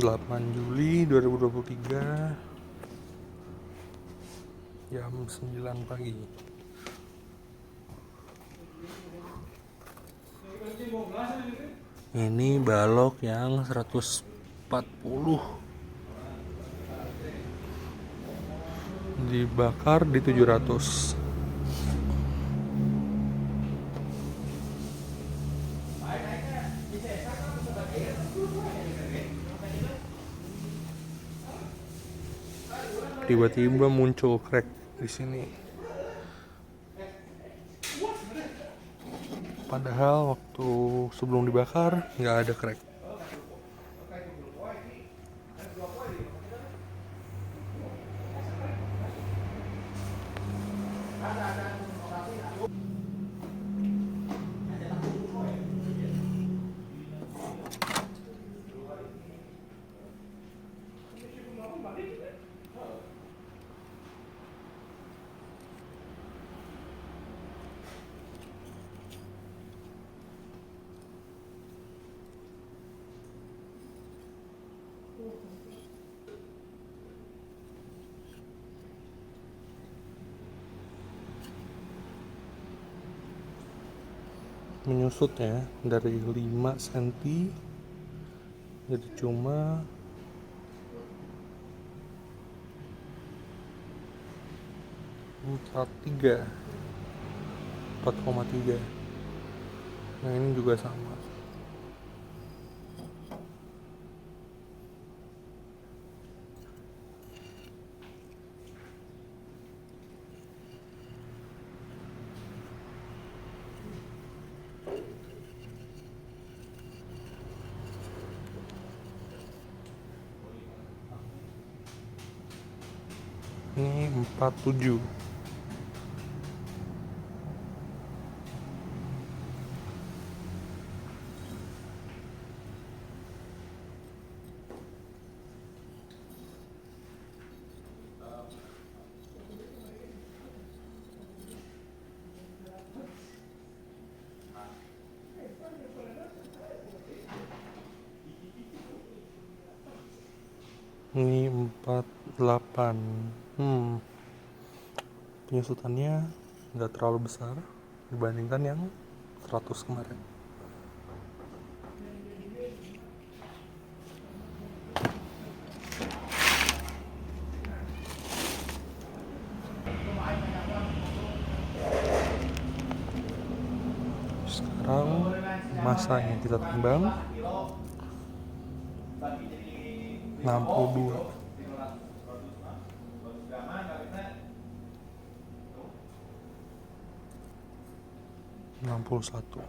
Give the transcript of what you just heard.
8 Juli 2023 jam 9 pagi. Ini balok yang 140 dibakar di 700. Tiba-tiba muncul crack di sini. Padahal waktu sebelum dibakar nggak ada crack. Menyusut ya, dari 5 cm jadi cuma 4,3. Nah ini juga sama. Ini 47. Ini 48. Penyusutannya nggak terlalu besar dibandingkan yang 100 kemarin. Sekarang masanya kita timbang 62, 61.